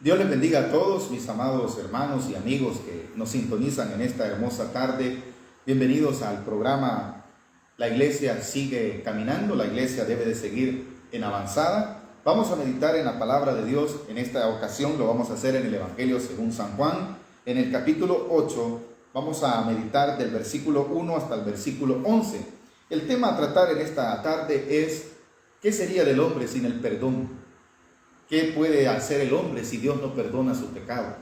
Dios les bendiga a todos mis amados hermanos y amigos que nos sintonizan en esta hermosa tarde. Bienvenidos al programa La Iglesia sigue caminando, la Iglesia debe de seguir en avanzada. Vamos a meditar en la palabra de Dios. En esta ocasión lo vamos a hacer en el Evangelio según San Juan. En el capítulo 8 vamos a meditar del versículo 1 hasta el versículo 11. El tema a tratar en esta tarde es: ¿qué sería del hombre sin el perdón? ¿Qué puede hacer el hombre si Dios no perdona su pecado?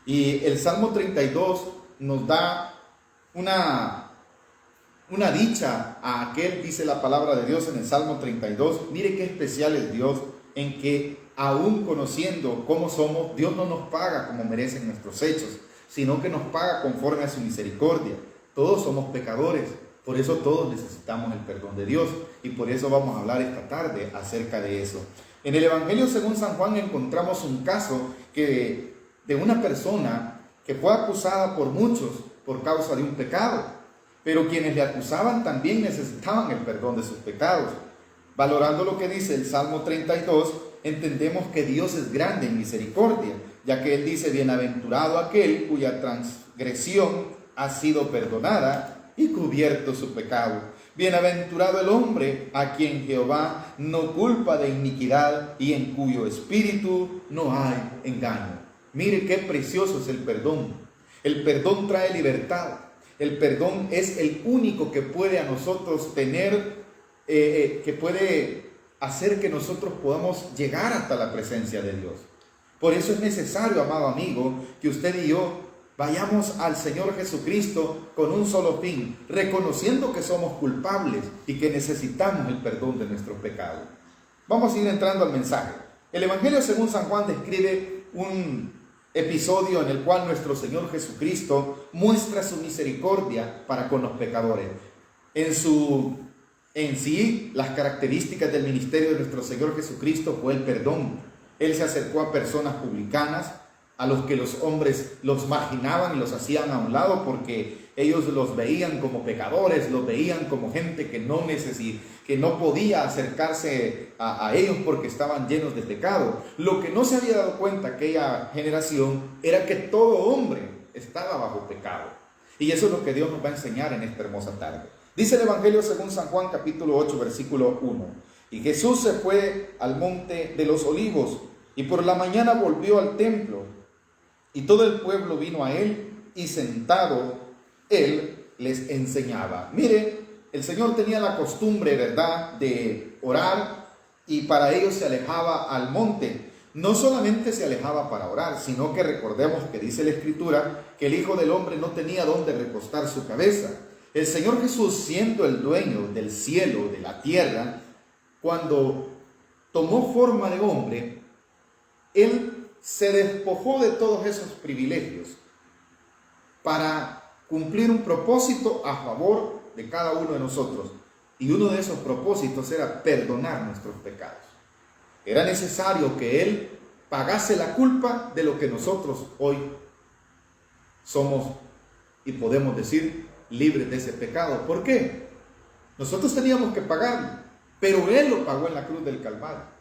Y el Salmo 32 nos da una dicha a aquel, dice la palabra de Dios en el Salmo 32. Mire qué especial es Dios, en que aún conociendo cómo somos, Dios no nos paga como merecen nuestros hechos, sino que nos paga conforme a su misericordia. Todos somos pecadores, por eso todos necesitamos el perdón de Dios, y por eso vamos a hablar esta tarde acerca de eso. En el Evangelio según San Juan encontramos un caso de una persona que fue acusada por muchos por causa de un pecado, pero quienes le acusaban también necesitaban el perdón de sus pecados. Valorando lo que dice el Salmo 32, entendemos que Dios es grande en misericordia, ya que Él dice: bienaventurado aquel cuya transgresión ha sido perdonada y cubierto su pecado. Bienaventurado el hombre a quien Jehová no culpa de iniquidad y en cuyo espíritu no hay engaño. Mire qué precioso es el perdón. El perdón trae libertad. El perdón es el único que puede a nosotros tener, que puede hacer que nosotros podamos llegar hasta la presencia de Dios. Por eso es necesario, amado amigo, que usted y yo vayamos al Señor Jesucristo con un solo fin, reconociendo que somos culpables y que necesitamos el perdón de nuestros pecados. Vamos a ir entrando al mensaje. El Evangelio según San Juan describe un episodio en el cual nuestro Señor Jesucristo muestra su misericordia para con los pecadores. En sí, las características del ministerio de nuestro Señor Jesucristo fue el perdón. Él se acercó a personas publicanas, a los que los hombres los marginaban y los hacían a un lado porque ellos los veían como pecadores, los veían como gente que no podía acercarse a ellos porque estaban llenos de pecado. Lo que no se había dado cuenta aquella generación era que todo hombre estaba bajo pecado. Y eso es lo que Dios nos va a enseñar en esta hermosa tarde. Dice el Evangelio según San Juan capítulo 8 versículo 1. Y Jesús se fue al monte de los olivos y por la mañana volvió al templo. Y todo el pueblo vino a él, y sentado él les enseñaba. Mire, el Señor tenía la costumbre, ¿verdad?, de orar, y para ello se alejaba al monte. No solamente se alejaba para orar, sino que recordemos que dice la Escritura que el Hijo del Hombre no tenía dónde recostar su cabeza. El Señor Jesús, siendo el dueño del cielo, de la tierra, cuando tomó forma de hombre, Él se despojó de todos esos privilegios para cumplir un propósito a favor de cada uno de nosotros. Y uno de esos propósitos era perdonar nuestros pecados. Era necesario que Él pagase la culpa de lo que nosotros hoy somos y podemos decir libres de ese pecado. ¿Por qué? Nosotros teníamos que pagarlo, pero Él lo pagó en la cruz del Calvario.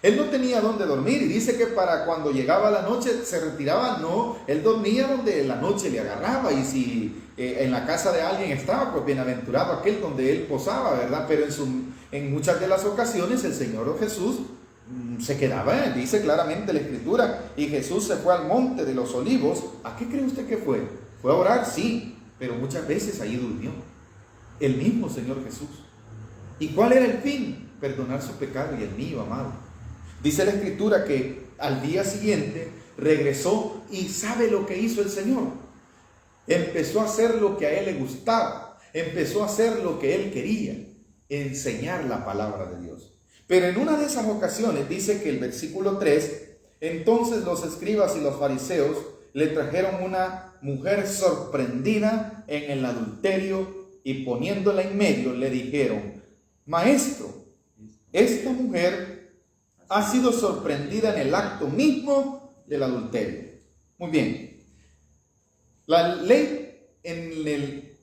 Él no tenía dónde dormir, y dice que para cuando llegaba la noche se retiraba. No, él dormía donde la noche le agarraba, y si en la casa de alguien estaba, pues bienaventurado aquel donde él posaba, ¿verdad? Pero en muchas de las ocasiones el Señor Jesús se quedaba, dice claramente la Escritura, y Jesús se fue al monte de los olivos. ¿A qué cree usted que fue? Fue a orar, sí, pero muchas veces allí durmió el mismo Señor Jesús. ¿Y cuál era el fin? Perdonar su pecado y el mío, amado. Dice la Escritura que al día siguiente regresó, y ¿sabe lo que hizo el Señor? Empezó a hacer lo que a Él le gustaba, empezó a hacer lo que Él quería, enseñar la palabra de Dios. Pero en una de esas ocasiones dice que el versículo 3, entonces los escribas y los fariseos le trajeron una mujer sorprendida en el adulterio, y poniéndola en medio le dijeron: Maestro, esta mujer ha sido sorprendida en el acto mismo del adulterio. Muy bien. La ley en el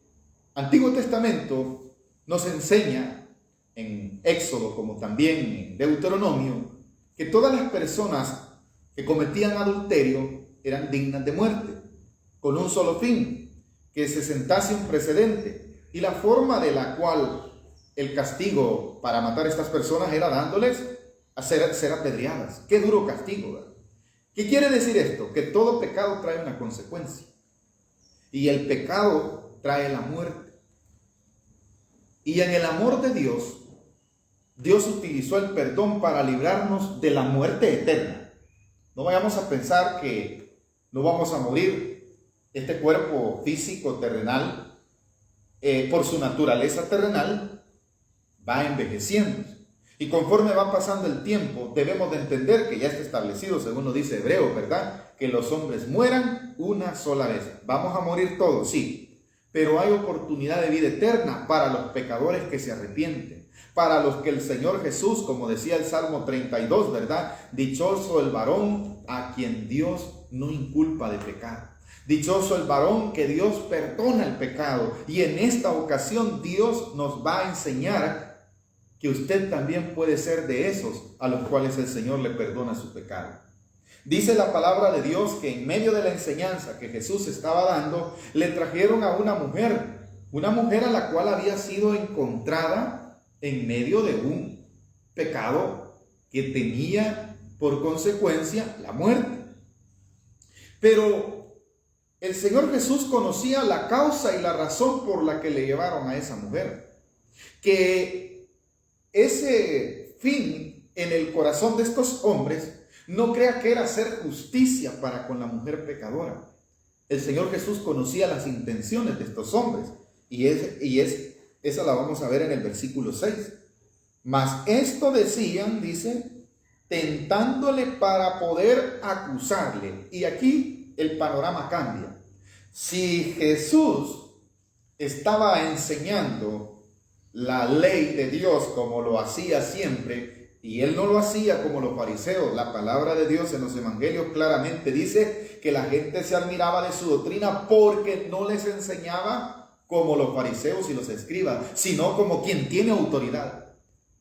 Antiguo Testamento nos enseña, en Éxodo como también en Deuteronomio, que todas las personas que cometían adulterio eran dignas de muerte, con un solo fin, que se sentase un precedente. Y la forma de la cual el castigo para matar a estas personas era dándoles a ser apedreadas. Qué duro castigo, ¿verdad? ¿Qué quiere decir esto? Que todo pecado trae una consecuencia. Y el pecado trae la muerte. Y en el amor de Dios, Dios utilizó el perdón para librarnos de la muerte eterna. No vayamos a pensar que no vamos a morir. Este cuerpo físico terrenal, por su naturaleza terrenal, va envejeciendo. Y conforme va pasando el tiempo, debemos de entender que ya está establecido, según lo dice Hebreo, ¿verdad? Que los hombres mueran una sola vez. Vamos a morir todos, sí. Pero hay oportunidad de vida eterna para los pecadores que se arrepienten. Para los que el Señor Jesús, como decía el Salmo 32, ¿verdad? Dichoso el varón a quien Dios no inculpa de pecado. Dichoso el varón que Dios perdona el pecado. Y en esta ocasión Dios nos va a enseñar que usted también puede ser de esos a los cuales el Señor le perdona su pecado. Dice la palabra de Dios que en medio de la enseñanza que Jesús estaba dando, le trajeron a una mujer a la cual había sido encontrada en medio de un pecado que tenía por consecuencia la muerte. Pero el Señor Jesús conocía la causa y la razón por la que le llevaron a esa mujer. Que ese fin en el corazón de estos hombres no crea que era hacer justicia para con la mujer pecadora. El Señor Jesús conocía las intenciones de estos hombres y esa la vamos a ver en el versículo 6. Mas esto decían, dice, tentándole para poder acusarle. Y aquí el panorama cambia. Si Jesús estaba enseñando la ley de Dios como lo hacía siempre, y él no lo hacía como los fariseos. La palabra de Dios en los evangelios claramente dice que la gente se admiraba de su doctrina porque no les enseñaba como los fariseos y los escribas, sino como quien tiene autoridad.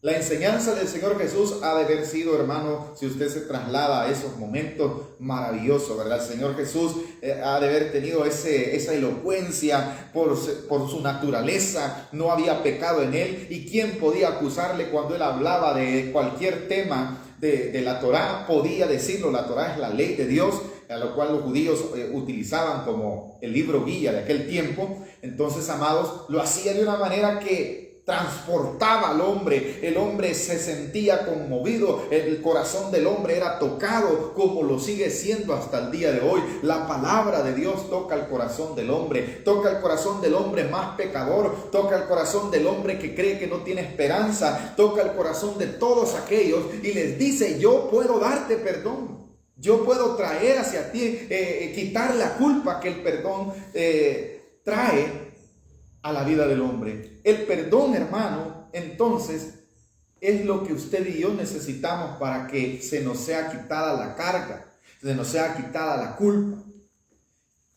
La enseñanza del Señor Jesús ha de haber sido, hermano, si usted se traslada a esos momentos, maravilloso, ¿verdad? El Señor Jesús ha de haber tenido esa elocuencia por su naturaleza. No había pecado en él. ¿Y quién podía acusarle cuando él hablaba de cualquier tema de la Torá? Podía decirlo. La Torá es la ley de Dios, a lo cual los judíos utilizaban como el libro guía de aquel tiempo. Entonces, amados, lo hacía de una manera que transportaba al hombre. El hombre se sentía conmovido, el corazón del hombre era tocado, como lo sigue siendo hasta el día de hoy. La palabra de Dios toca el corazón del hombre, toca el corazón del hombre más pecador, toca el corazón del hombre que cree que no tiene esperanza, toca el corazón de todos aquellos y les dice: yo puedo darte perdón, yo puedo traer hacia ti, quitar la culpa que el perdón trae a la vida del hombre. El perdón, hermano, entonces es lo que usted y yo necesitamos para que se nos sea quitada la carga, se nos sea quitada la culpa.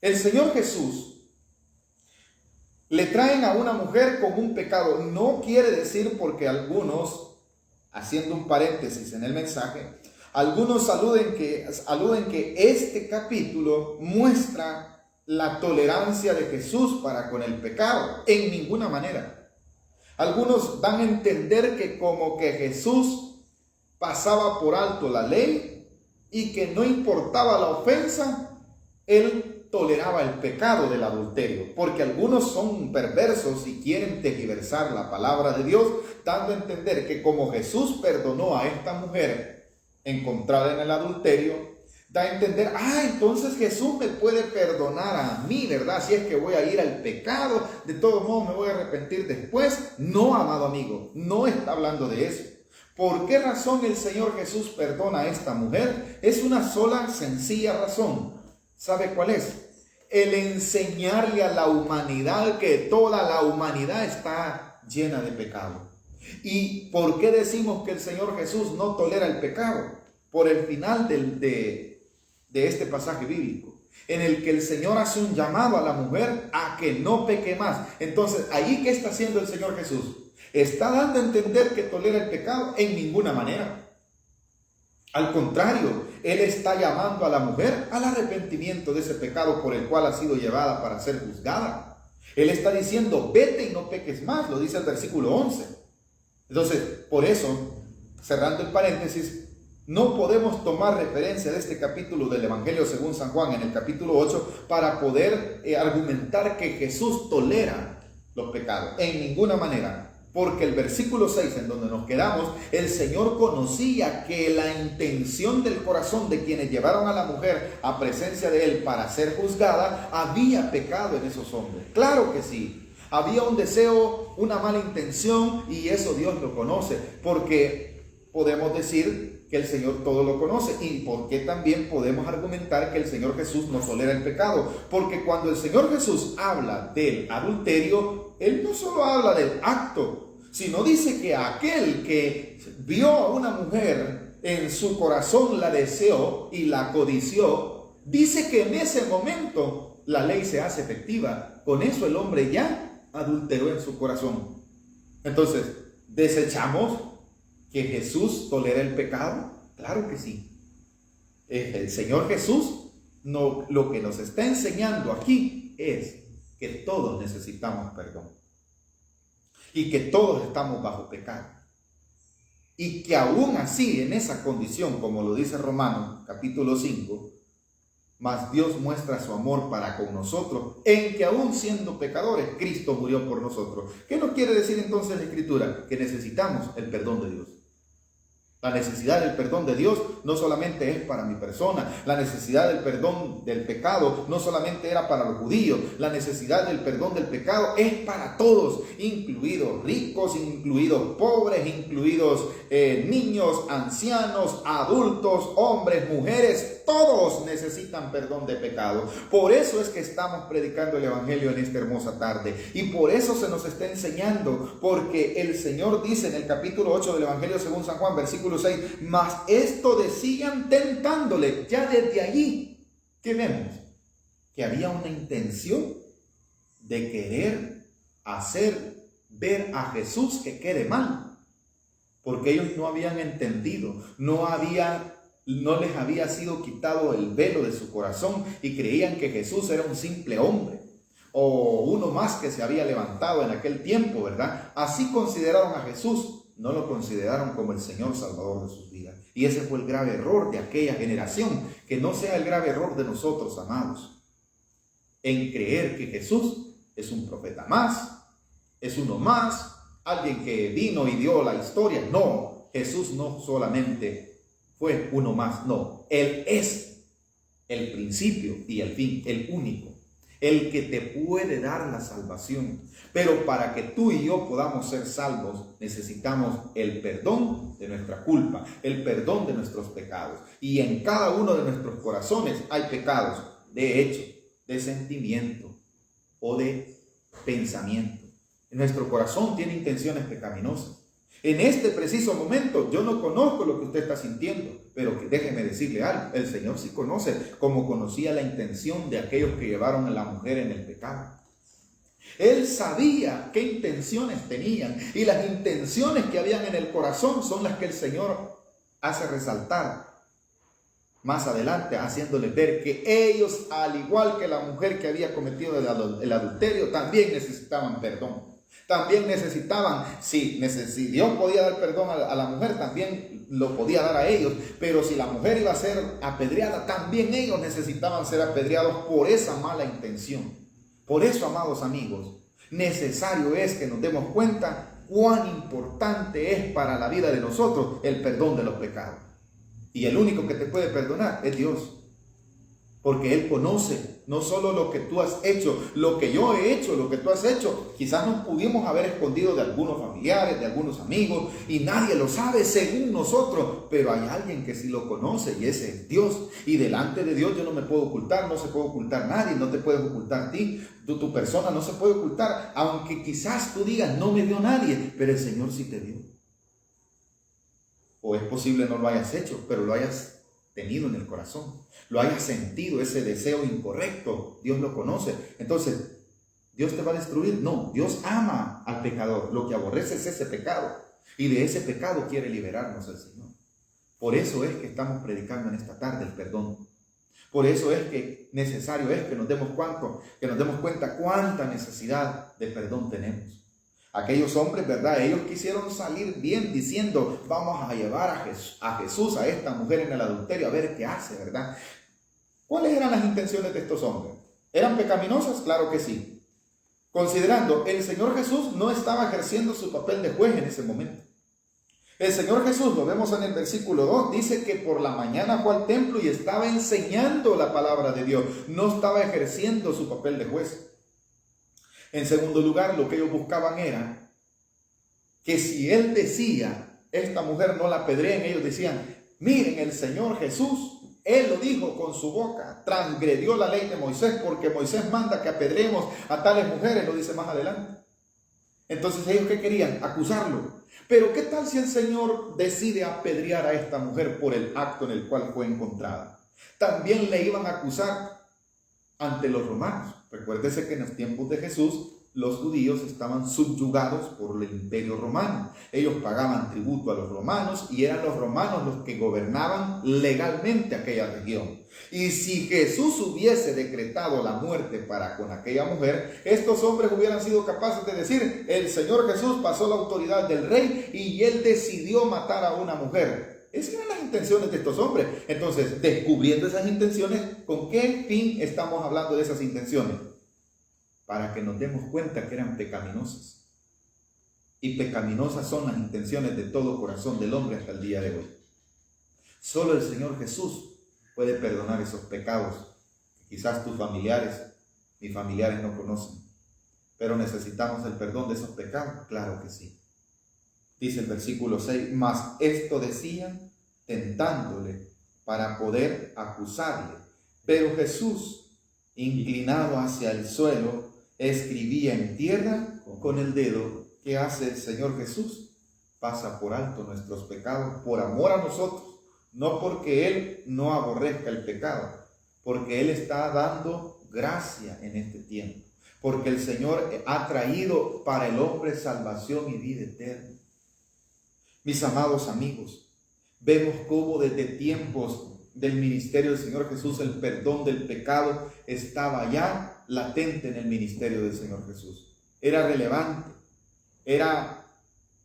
El Señor Jesús le traen a una mujer con un pecado. No quiere decir, porque algunos, haciendo un paréntesis en el mensaje, algunos aluden que este capítulo muestra la tolerancia de Jesús para con el pecado. En ninguna manera. Algunos dan a entender que como que Jesús pasaba por alto la ley y que no importaba la ofensa, él toleraba el pecado del adulterio. Porque algunos son perversos y quieren tergiversar la palabra de Dios, dando a entender que como Jesús perdonó a esta mujer encontrada en el adulterio, da a entender, entonces Jesús me puede perdonar a mí, ¿verdad? Si es que voy a ir al pecado, de todos modos me voy a arrepentir después. No, amado amigo, no está hablando de eso. ¿Por qué razón el Señor Jesús perdona a esta mujer? Es una sola sencilla razón. ¿Sabe cuál es? El enseñarle a la humanidad que toda la humanidad está llena de pecado. ¿Y por qué decimos que el Señor Jesús no tolera el pecado? Por el final de este pasaje bíblico, en el que el Señor hace un llamado a la mujer a que no peque más. Entonces, ¿ahí qué está haciendo el Señor Jesús? ¿Está dando a entender que tolera el pecado? En ninguna manera. Al contrario, Él está llamando a la mujer al arrepentimiento de ese pecado por el cual ha sido llevada para ser juzgada. Él está diciendo, vete y no peques más, lo dice el versículo 11. Entonces, por eso, cerrando el paréntesis, no podemos tomar referencia de este capítulo del Evangelio según San Juan en el capítulo 8 para poder argumentar que Jesús tolera los pecados. En ninguna manera. Porque el versículo 6 en donde nos quedamos, el Señor conocía que la intención del corazón de quienes llevaron a la mujer a presencia de Él para ser juzgada, había pecado en esos hombres. Claro que sí. Había un deseo, una mala intención, y eso Dios lo conoce. Porque podemos decir que el Señor todo lo conoce. Y porque también podemos argumentar que el Señor Jesús no tolera el pecado. Porque cuando el Señor Jesús habla del adulterio, Él no solo habla del acto, sino dice que aquel que vio a una mujer en su corazón la deseó y la codició, dice que en ese momento la ley se hace efectiva. Con eso el hombre ya adulteró en su corazón. Entonces, ¿desechamos que Jesús tolera el pecado? Claro que sí. El Señor Jesús lo que nos está enseñando aquí es que todos necesitamos perdón. Y que todos estamos bajo pecado. Y que aún así, en esa condición, como lo dice Romanos capítulo 5, mas Dios muestra su amor para con nosotros, en que aún siendo pecadores, Cristo murió por nosotros. ¿Qué nos quiere decir entonces la Escritura? Que necesitamos el perdón de Dios. La necesidad del perdón de Dios no solamente es para mi persona. La necesidad del perdón del pecado no solamente era para los judíos. La necesidad del perdón del pecado es para todos, incluidos ricos, incluidos pobres, incluidos niños, ancianos, adultos, hombres, mujeres. Todos necesitan perdón de pecado. Por eso es que estamos predicando el Evangelio en esta hermosa tarde. Y por eso se nos está enseñando. Porque el Señor dice en el capítulo 8 del Evangelio según San Juan, versículo 6, mas esto decían tentándole. Ya desde allí, ¿qué vemos? Que había una intención de querer hacer ver a Jesús que quede mal. Porque ellos no habían entendido, no les había sido quitado el velo de su corazón y creían que Jesús era un simple hombre o uno más que se había levantado en aquel tiempo, ¿verdad? Así consideraron a Jesús, no lo consideraron como el Señor Salvador de sus vidas. Y ese fue el grave error de aquella generación, que no sea el grave error de nosotros, amados, en creer que Jesús es un profeta más, es uno más, alguien que vino y dio la historia. No, Jesús no solamente fue uno más, no, Él es el principio y el fin, el único, el que te puede dar la salvación. Pero para que tú y yo podamos ser salvos, necesitamos el perdón de nuestra culpa, el perdón de nuestros pecados. Y en cada uno de nuestros corazones hay pecados de hecho, de sentimiento o de pensamiento. Nuestro corazón tiene intenciones pecaminosas. En este preciso momento yo no conozco lo que usted está sintiendo, pero déjeme decirle algo, el Señor sí conoce, como conocía la intención de aquellos que llevaron a la mujer en el pecado. Él sabía qué intenciones tenían, y las intenciones que habían en el corazón son las que el Señor hace resaltar más adelante, haciéndoles ver que ellos, al igual que la mujer que había cometido el adulterio, también necesitaban perdón. También necesitaban, si Dios podía dar perdón a la mujer, también lo podía dar a ellos. Pero si la mujer iba a ser apedreada, también ellos necesitaban ser apedreados por esa mala intención. Por eso, amados amigos, necesario es que nos demos cuenta cuán importante es para la vida de nosotros el perdón de los pecados. Y el único que te puede perdonar es Dios. Porque Él conoce no solo lo que tú has hecho, lo que yo he hecho, lo que tú has hecho. Quizás nos pudimos haber escondido de algunos familiares, de algunos amigos, y nadie lo sabe según nosotros. Pero hay alguien que sí lo conoce, y ese es Dios. Y delante de Dios yo no me puedo ocultar, no se puede ocultar nadie, no te puedes ocultar a ti. Tu persona no se puede ocultar, aunque quizás tú digas, no me vio nadie, pero el Señor sí te vio. O es posible no lo hayas hecho, pero lo hayas tenido en el corazón, lo hayas sentido, ese deseo incorrecto, Dios lo conoce. Entonces, ¿Dios te va a destruir? No, Dios ama al pecador, lo que aborrece es ese pecado, y de ese pecado quiere liberarnos el Señor. Por eso es que estamos predicando en esta tarde el perdón. Por eso es que necesario es que nos demos cuenta cuánta necesidad de perdón tenemos. Aquellos hombres, ¿verdad? Ellos quisieron salir bien diciendo, vamos a llevar a Jesús, a esta mujer en el adulterio, a ver qué hace, ¿verdad? ¿Cuáles eran las intenciones de estos hombres? ¿Eran pecaminosas? Claro que sí. Considerando, el Señor Jesús no estaba ejerciendo su papel de juez en ese momento. El Señor Jesús, lo vemos en el versículo 2, dice que por la mañana fue al templo y estaba enseñando la palabra de Dios. No estaba ejerciendo su papel de juez. En segundo lugar, lo que ellos buscaban era que si Él decía, esta mujer no la apedreen, ellos decían, miren, el Señor Jesús, Él lo dijo con su boca, transgredió la ley de Moisés, porque Moisés manda que apedremos a tales mujeres, lo dice más adelante. Entonces, ¿ellos qué querían? Acusarlo. Pero ¿qué tal si el Señor decide apedrear a esta mujer por el acto en el cual fue encontrada? También le iban a acusar ante los romanos. Recuérdese que en los tiempos de Jesús, los judíos estaban subyugados por el imperio romano. Ellos pagaban tributo a los romanos y eran los romanos los que gobernaban legalmente aquella región. Y si Jesús hubiese decretado la muerte para con aquella mujer, estos hombres hubieran sido capaces de decir, el Señor Jesús pasó la autoridad del rey y Él decidió matar a una mujer. Esas eran las intenciones de estos hombres. Entonces, descubriendo esas intenciones, ¿con qué fin estamos hablando de esas intenciones? Para que nos demos cuenta que eran pecaminosas. Y pecaminosas son las intenciones de todo corazón del hombre hasta el día de hoy. Solo el Señor Jesús puede perdonar esos pecados que quizás tus familiares, mis familiares no conocen. Pero necesitamos el perdón de esos pecados. Claro que sí. Dice el versículo 6, mas esto decían tentándole para poder acusarle. Pero Jesús, inclinado hacia el suelo, escribía en tierra con el dedo. ¿Qué hace el Señor Jesús? Pasa por alto nuestros pecados por amor a nosotros, no porque Él no aborrezca el pecado, porque Él está dando gracia en este tiempo, porque el Señor ha traído para el hombre salvación y vida eterna. Mis amados amigos, vemos cómo desde tiempos del ministerio del Señor Jesús el perdón del pecado estaba ya latente en el ministerio del Señor Jesús. Era relevante,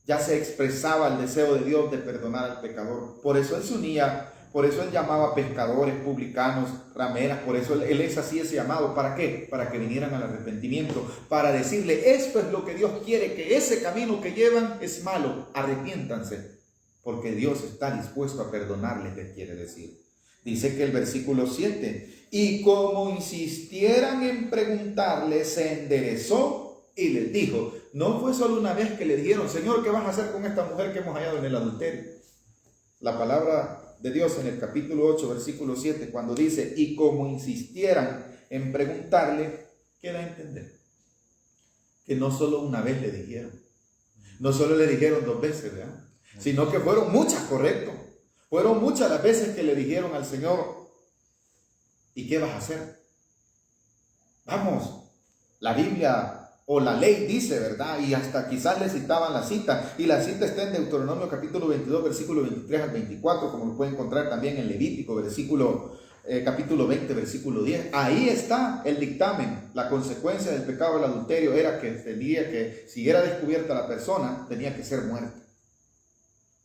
ya se expresaba el deseo de Dios de perdonar al pecador. Por eso Él se unía, por eso Él llamaba pescadores, publicanos, rameras, por eso Él es así ese llamado. ¿Para qué? Para que vinieran al arrepentimiento, para decirle, esto es lo que Dios quiere, que ese camino que llevan es malo, arrepiéntanse, porque Dios está dispuesto a perdonarles, les quiere decir. Dice que el versículo 7, y como insistieran en preguntarle, se enderezó y les dijo. No fue solo una vez que le dijeron, Señor, ¿qué vas a hacer con esta mujer que hemos hallado en el adulterio? La palabra de Dios en el capítulo 8, versículo 7, cuando dice, y como insistieran en preguntarle, ¿qué da a entender? Que no solo una vez le dijeron, no solo le dijeron 2 veces, ¿verdad? Sino que fueron muchas, correcto. Fueron muchas las veces que le dijeron al Señor, ¿y qué vas a hacer? Vamos, la Biblia o la ley dice, ¿verdad? Y hasta quizás le citaban la cita, y la cita está en Deuteronomio capítulo 22, versículo 23 al 24, como lo puede encontrar también en Levítico, capítulo 20, versículo 10. Ahí está el dictamen. La consecuencia del pecado del adulterio era que si era descubierta la persona, tenía que ser muerta.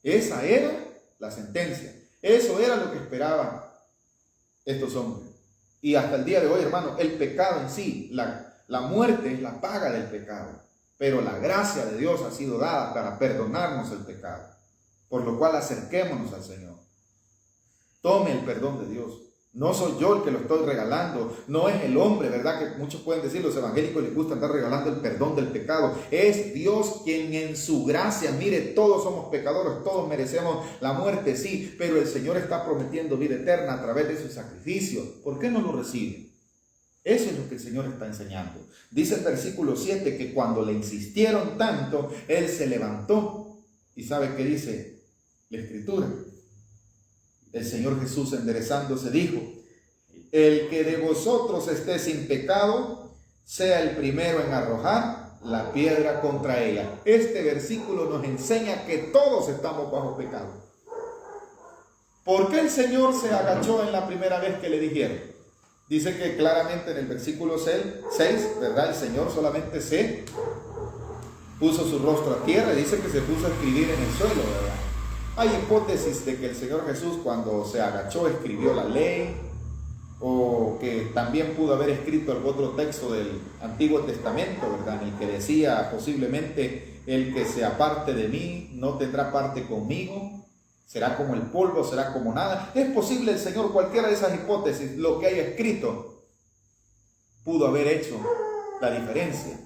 Esa era la sentencia. Eso era lo que esperaban estos hombres. Y hasta el día de hoy, hermano, el pecado en sí, la muerte es la paga del pecado, pero la gracia de Dios ha sido dada para perdonarnos el pecado, por lo cual acerquémonos al Señor. Tome el perdón de Dios. No soy yo el que lo estoy regalando, no es el hombre, ¿verdad? Que muchos pueden decir, los evangélicos les gusta andar regalando el perdón del pecado. Es Dios quien en su gracia, mire, todos somos pecadores, todos merecemos la muerte, sí, pero el Señor está prometiendo vida eterna a través de su sacrificio. ¿Por qué no lo recibe? Eso es lo que el Señor está enseñando. Dice el versículo 7 que cuando le insistieron tanto, Él se levantó. ¿Y sabe qué dice la Escritura? El Señor Jesús, enderezándose, dijo, el que de vosotros esté sin pecado, sea el primero en arrojar la piedra contra ella. Este versículo nos enseña que todos estamos bajo pecado. ¿Por qué el Señor se agachó en la primera vez que le dijeron? Dice que claramente en el versículo 6, ¿verdad? El Señor solamente se puso su rostro a tierra y dice que se puso a escribir en el suelo, ¿verdad? Hay hipótesis de que el Señor Jesús cuando se agachó escribió la ley, o que también pudo haber escrito algún otro texto del Antiguo Testamento, ¿verdad? En el que decía posiblemente: el que se aparte de mí no tendrá parte conmigo, será como el polvo, será como nada. Es posible el Señor, cualquiera de esas hipótesis, lo que haya escrito, pudo haber hecho la diferencia.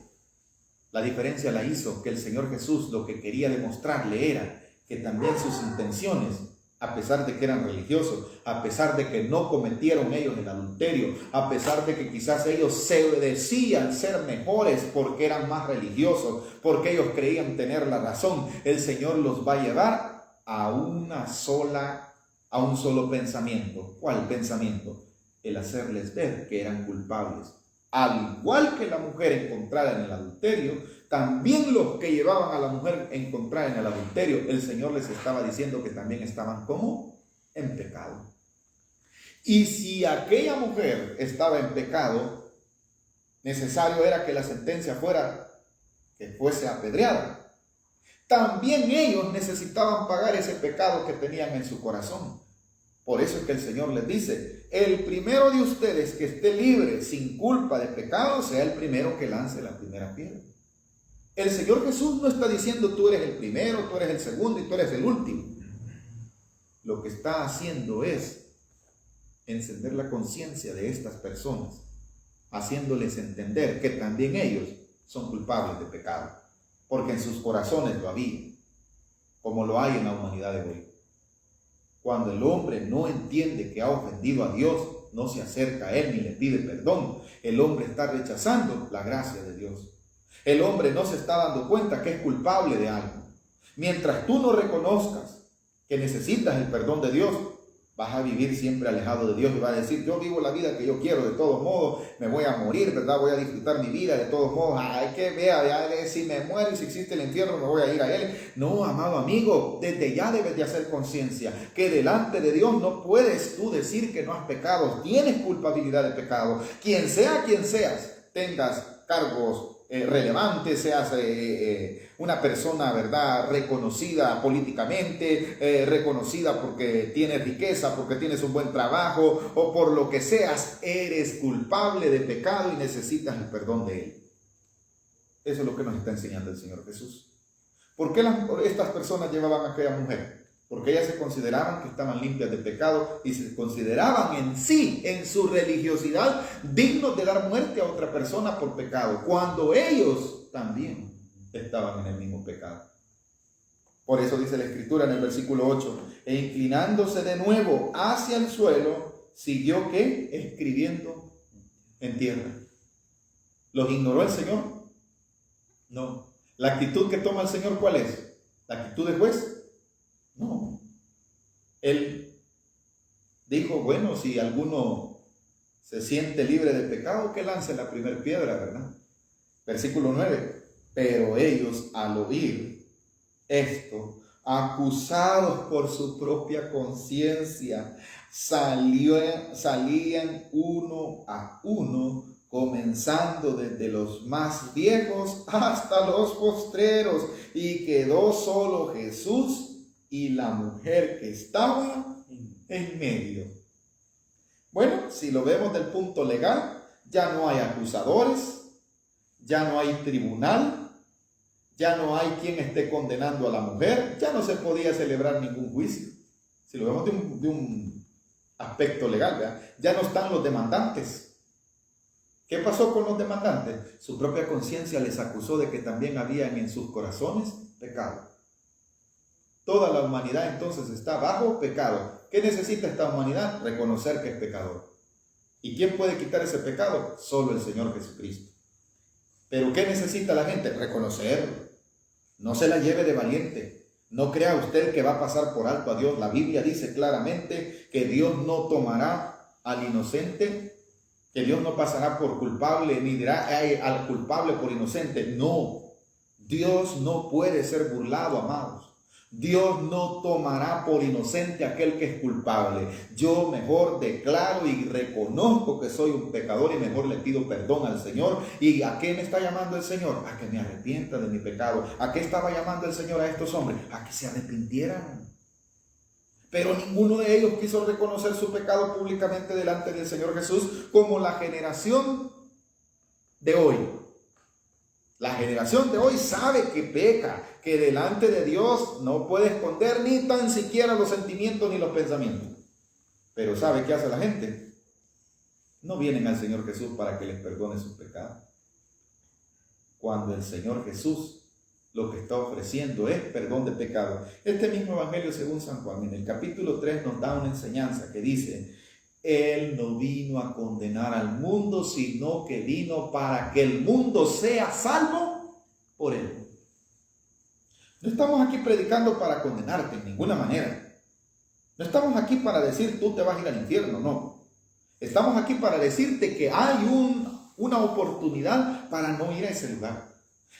La diferencia la hizo que el Señor Jesús lo que quería demostrarle era que también sus intenciones, a pesar de que eran religiosos, a pesar de que no cometieron ellos el adulterio, a pesar de que quizás ellos se decían ser mejores porque eran más religiosos, porque ellos creían tener la razón, el Señor los va a llevar a un solo pensamiento. ¿Cuál pensamiento? El hacerles ver que eran culpables. Al igual que la mujer encontrada en el adulterio, también los que llevaban a la mujer encontrada en el adulterio, el Señor les estaba diciendo que también estaban como en pecado. Y si aquella mujer estaba en pecado, necesario era que la sentencia fuese apedreada. También ellos necesitaban pagar ese pecado que tenían en su corazón. Por eso es que el Señor les dice: el primero de ustedes que esté libre, sin culpa de pecado, sea el primero que lance la primera piedra. El Señor Jesús no está diciendo: tú eres el primero, tú eres el segundo y tú eres el último. Lo que está haciendo es encender la conciencia de estas personas, haciéndoles entender que también ellos son culpables de pecado, porque en sus corazones lo había, como lo hay en la humanidad de hoy. Cuando el hombre no entiende que ha ofendido a Dios, no se acerca a Él ni le pide perdón, el hombre está rechazando la gracia de Dios. El hombre no se está dando cuenta que es culpable de algo. Mientras tú no reconozcas que necesitas el perdón de Dios, vas a vivir siempre alejado de Dios y vas a decir: yo vivo la vida que yo quiero, de todos modos me voy a morir, ¿verdad? Voy a disfrutar mi vida, de todos modos, hay que ver, si me muero y si existe el infierno me voy a ir a él. No, amado amigo, desde ya debes de hacer conciencia que delante de Dios no puedes tú decir que no has pecado, tienes culpabilidad de pecado. Quien seas, tengas cargos relevante, seas una persona, ¿verdad?, reconocida políticamente, reconocida porque tienes riqueza, porque tienes un buen trabajo o por lo que seas, eres culpable de pecado y necesitas el perdón de Él. Eso es lo que nos está enseñando el Señor Jesús. ¿Por qué estas personas llevaban a aquella mujer? Porque ellas se consideraban que estaban limpias de pecado y se consideraban en sí, en su religiosidad, dignos de dar muerte a otra persona por pecado, cuando ellos también estaban en el mismo pecado. Por eso dice la Escritura en el versículo 8: e inclinándose de nuevo hacia el suelo, siguió ¿qué? Escribiendo en tierra. ¿Los ignoró el Señor? No. ¿La actitud que toma el Señor cuál es? ¿La actitud de juez? No. Él dijo: bueno, si alguno se siente libre de pecado, que lance la primera piedra, ¿verdad? Versículo 9: pero ellos, al oír esto, acusados por su propia conciencia, salían uno a uno, comenzando desde los más viejos hasta los postreros, y quedó solo Jesús y la mujer que estaba en medio. Bueno, si lo vemos del punto legal, ya no hay acusadores, ya no hay tribunal, ya no hay quien esté condenando a la mujer, ya no se podía celebrar ningún juicio. Si lo vemos de un aspecto legal, ¿verdad? Ya no están los demandantes. ¿Qué pasó con los demandantes? Su propia conciencia les acusó de que también habían en sus corazones pecado. Toda la humanidad entonces está bajo pecado. ¿Qué necesita esta humanidad? Reconocer que es pecador. ¿Y quién puede quitar ese pecado? Solo el Señor Jesucristo. ¿Pero qué necesita la gente? Reconocerlo. No se la lleve de valiente. No crea usted que va a pasar por alto a Dios. La Biblia dice claramente que Dios no tomará al inocente, que Dios no pasará por culpable, ni dirá al culpable por inocente. No. Dios no puede ser burlado, amados. Dios no tomará por inocente a aquel que es culpable. Yo mejor declaro y reconozco que soy un pecador y mejor le pido perdón al Señor. ¿Y a qué me está llamando el Señor? A que me arrepienta de mi pecado. ¿A qué estaba llamando el Señor a estos hombres? A que se arrepintieran. Pero ninguno de ellos quiso reconocer su pecado públicamente delante del Señor Jesús, como la generación de hoy. La generación de hoy sabe que peca, que delante de Dios no puede esconder ni tan siquiera los sentimientos ni los pensamientos. Pero ¿sabe qué hace la gente? No vienen al Señor Jesús para que les perdone sus pecados. Cuando el Señor Jesús lo que está ofreciendo es perdón de pecado. Este mismo Evangelio según San Juan, en el capítulo 3 nos da una enseñanza que dice: Él no vino a condenar al mundo, sino que vino para que el mundo sea salvo por Él. No estamos aquí predicando para condenarte en ninguna manera. No estamos aquí para decir tú te vas a ir al infierno, no. Estamos aquí para decirte que hay una oportunidad para no ir a ese lugar.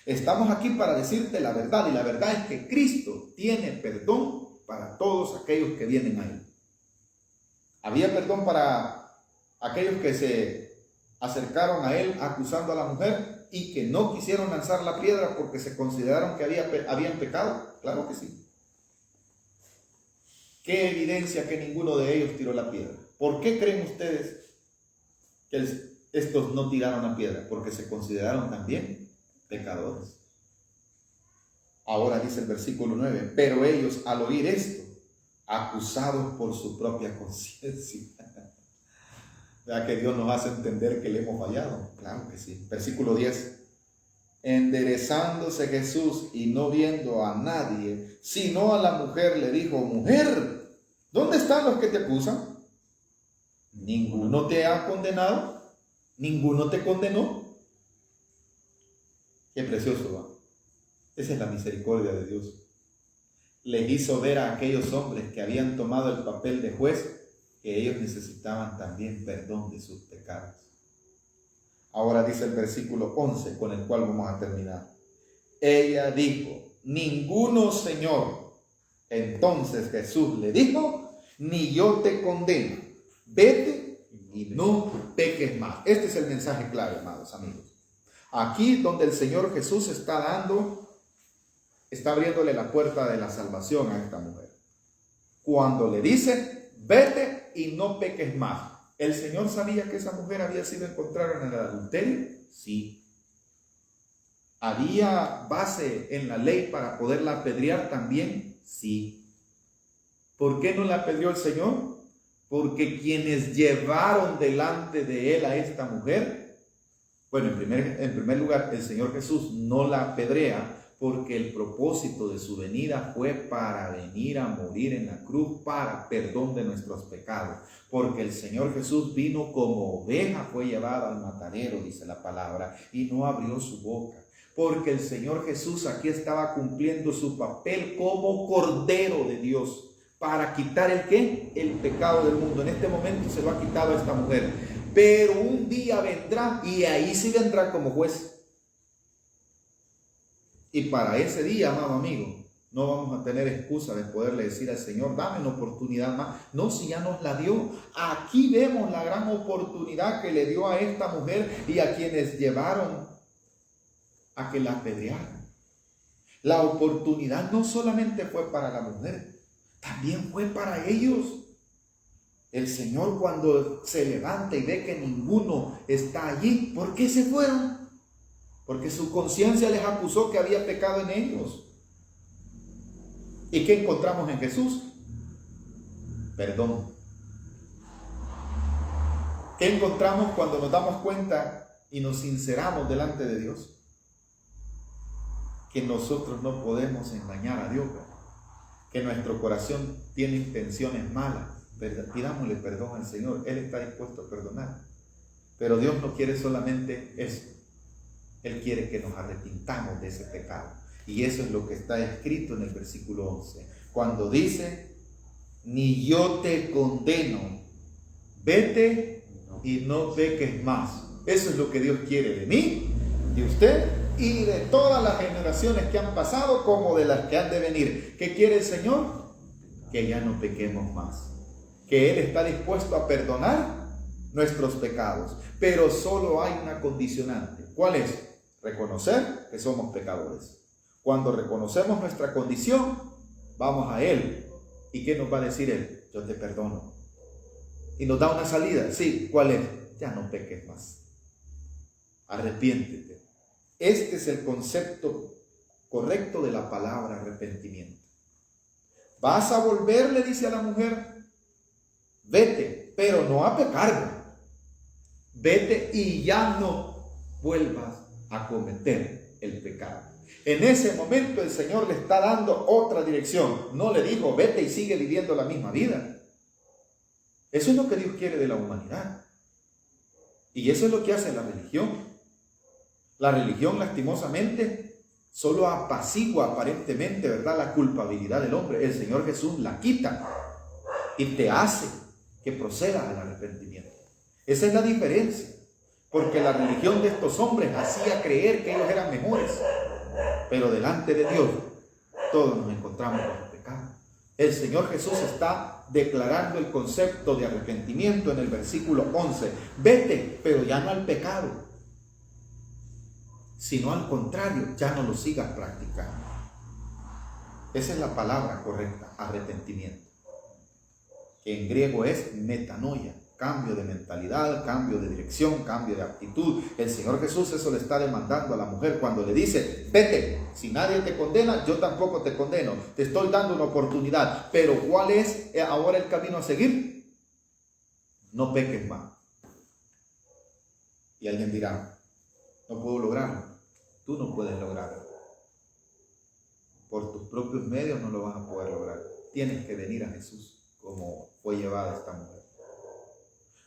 Estamos aquí para decirte la verdad, y la verdad es que Cristo tiene perdón para todos aquellos que vienen a Él. Había perdón para aquellos que se acercaron a Él acusando a la mujer y que no quisieron lanzar la piedra porque se consideraron que habían pecado. Claro que sí. ¿Qué evidencia que ninguno de ellos tiró la piedra? ¿Por qué creen ustedes que estos no tiraron la piedra? Porque se consideraron también pecadores. Ahora dice el versículo 9: pero ellos al oír esto, acusados por su propia conciencia. ¿Verdad que Dios nos hace entender que le hemos fallado? Claro que sí. Versículo 10: enderezándose Jesús y no viendo a nadie, sino a la mujer, le dijo: mujer, ¿dónde están los que te acusan? ¿Ninguno te ha condenado? ¿Ninguno te condenó? Qué precioso, ¿va? Esa es la misericordia de Dios. Les hizo ver a aquellos hombres que habían tomado el papel de juez que ellos necesitaban también perdón de sus pecados. Ahora dice el versículo 11, con el cual vamos a terminar. Ella dijo: ninguno, Señor. Entonces Jesús le dijo: ni yo te condeno. Vete y no peques más. Este es el mensaje clave, amados amigos. Aquí donde el Señor Jesús está abriéndole la puerta de la salvación a esta mujer. Cuando le dice: vete y no peques más. ¿El Señor sabía que esa mujer había sido encontrada en el adulterio? Sí. ¿Había base en la ley para poderla apedrear también? Sí. ¿Por qué no la apedreó el Señor? Porque quienes llevaron delante de Él a esta mujer, bueno, en primer lugar, el Señor Jesús no la apedrea porque el propósito de su venida fue para venir a morir en la cruz para perdón de nuestros pecados. Porque el Señor Jesús vino como oveja, fue llevado al matadero, dice la palabra, y no abrió su boca. Porque el Señor Jesús aquí estaba cumpliendo su papel como Cordero de Dios para quitar ¿el qué? El pecado del mundo. En este momento se lo ha quitado a esta mujer. Pero un día vendrá, y ahí sí vendrá como juez. Y para ese día, amado amigo, no vamos a tener excusa de poderle decir al Señor: dame una oportunidad más. No, si ya nos la dio. Aquí vemos la gran oportunidad que le dio a esta mujer y a quienes llevaron a que la apedrearan. La oportunidad no solamente fue para la mujer, también fue para ellos. El Señor, cuando se levanta y ve que ninguno está allí, ¿por qué se fueron? Porque su conciencia les acusó que había pecado en ellos. ¿Y qué encontramos en Jesús? Perdón. ¿Qué encontramos cuando nos damos cuenta y nos sinceramos delante de Dios? Que nosotros no podemos engañar a Dios, que nuestro corazón tiene intenciones malas. Pidámosle perdón al Señor. Él está dispuesto a perdonar. Pero Dios no quiere solamente eso. Él quiere que nos arrepintamos de ese pecado. Y eso es lo que está escrito en el versículo 11. Cuando dice: ni yo te condeno, vete y no peques más. Eso es lo que Dios quiere de mí, de usted y de todas las generaciones que han pasado como de las que han de venir. ¿Qué quiere el Señor? Que ya no pequemos más. Que Él está dispuesto a perdonar nuestros pecados. Pero solo hay una condicionante. ¿Cuál es? Reconocer que somos pecadores. Cuando reconocemos nuestra condición, vamos a Él. ¿Y qué nos va a decir Él? Yo te perdono. Y nos da una salida. Sí, ¿cuál es? Ya no peques más. Arrepiéntete. Este es el concepto correcto de la palabra arrepentimiento. ¿Vas a volver? Le dice a la mujer. Vete, pero no a pecar. Vete y ya no vuelvas a cometer el pecado. En ese momento el Señor le está dando otra dirección. No le dijo, vete y sigue viviendo la misma vida. Eso es lo que Dios quiere de la humanidad. Y eso es lo que hace la religión. La religión, lastimosamente, solo apacigua aparentemente, ¿verdad?, la culpabilidad del hombre. El Señor Jesús la quita y te hace que procedas al arrepentimiento. Esa es la diferencia. Porque la religión de estos hombres hacía creer que ellos eran mejores. Pero delante de Dios, todos nos encontramos con el pecado. El Señor Jesús está declarando el concepto de arrepentimiento en el versículo 11. Vete, pero ya no al pecado, sino al contrario, ya no lo sigas practicando. Esa es la palabra correcta, arrepentimiento, que en griego es metanoia, cambio de mentalidad, cambio de dirección, cambio de actitud. El Señor Jesús eso le está demandando a la mujer cuando le dice, vete, si nadie te condena, yo tampoco te condeno, te estoy dando una oportunidad, pero ¿cuál es ahora el camino a seguir? No peques más. Y alguien dirá, no puedo lograrlo. Tú no puedes lograrlo. Por tus propios medios no lo vas a poder lograr. Tienes que venir a Jesús, como fue llevada esta mujer.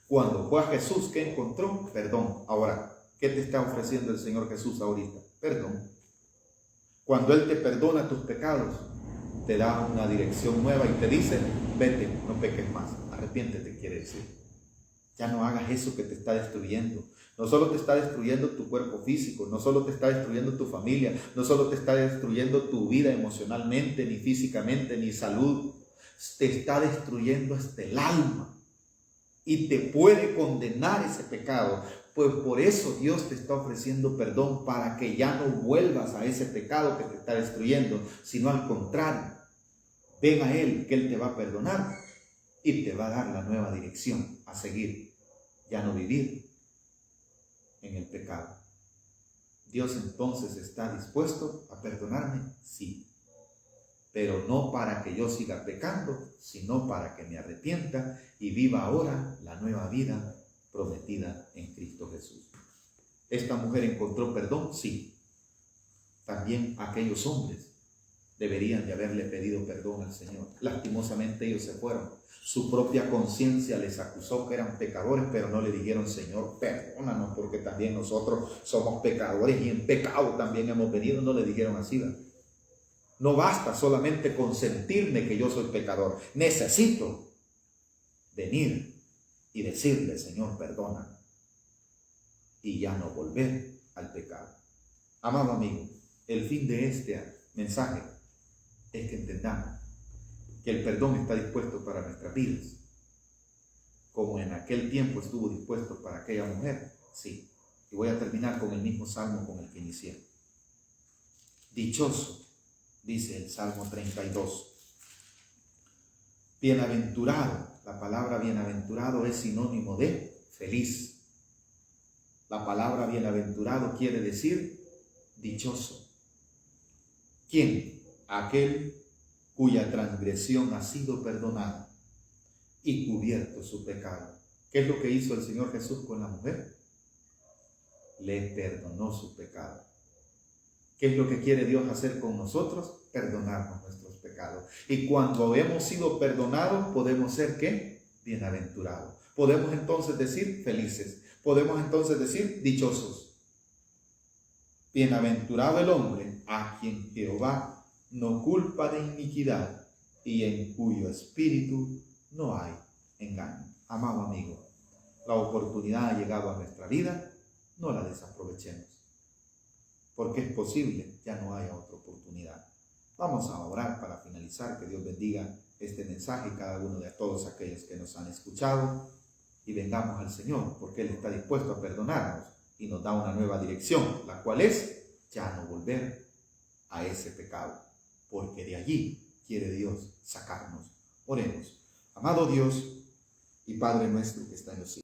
Cuando fue a Jesús, ¿qué encontró? Perdón. Ahora, ¿qué te está ofreciendo el Señor Jesús ahorita? Perdón. Cuando Él te perdona tus pecados, te da una dirección nueva y te dice, vete, no peques más. Arrepiéntete, quiere decir. Ya no hagas eso que te está destruyendo. No solo te está destruyendo tu cuerpo físico, no solo te está destruyendo tu familia, no solo te está destruyendo tu vida emocionalmente, ni físicamente, ni salud. Te está destruyendo hasta el alma. Y te puede condenar ese pecado. Pues por eso Dios te está ofreciendo perdón, para que ya no vuelvas a ese pecado que te está destruyendo, sino al contrario, ven a Él, que Él te va a perdonar y te va a dar la nueva dirección a seguir, ya no vivir en el pecado. Dios entonces está dispuesto a perdonarme, sí, pero no para que yo siga pecando, sino para que me arrepienta y viva ahora la nueva vida prometida en Cristo Jesús. ¿Esta mujer encontró perdón? Sí. También aquellos hombres deberían de haberle pedido perdón al Señor. Lastimosamente ellos se fueron. Su propia conciencia les acusó que eran pecadores, pero no le dijeron, Señor, perdónanos, porque también nosotros somos pecadores y en pecado también hemos venido. No le dijeron así, ¿verdad? No basta solamente consentirme que yo soy pecador. Necesito venir y decirle, Señor, perdona, y ya no volver al pecado. Amado amigo, el fin de este mensaje es que entendamos que el perdón está dispuesto para nuestras vidas, como en aquel tiempo estuvo dispuesto para aquella mujer. Sí, y voy a terminar con el mismo salmo con el que inicié. Dichoso, dice el Salmo 32. Bienaventurado, la palabra bienaventurado es sinónimo de feliz. La palabra bienaventurado quiere decir dichoso. ¿Quién? Aquel cuya transgresión ha sido perdonada y cubierto su pecado. ¿Qué es lo que hizo el Señor Jesús con la mujer? Le perdonó su pecado. ¿Qué es lo que quiere Dios hacer con nosotros? Perdonarnos nuestros pecados. Y cuando hemos sido perdonados, podemos ser ¿qué? Bienaventurados. Podemos entonces decir felices. Podemos entonces decir dichosos. Bienaventurado el hombre a quien Jehová no culpa de iniquidad y en cuyo espíritu no hay engaño. Amado amigo, la oportunidad ha llegado a nuestra vida, no la desaprovechemos. porque es posible, ya no haya otra oportunidad. Vamos a orar para finalizar. Que Dios bendiga este mensaje y cada uno de todos aquellos que nos han escuchado, y vengamos al Señor, porque Él está dispuesto a perdonarnos y nos da una nueva dirección, la cual es ya no volver a ese pecado, porque de allí quiere Dios sacarnos. Oremos. Amado Dios y Padre nuestro que está en los cielos,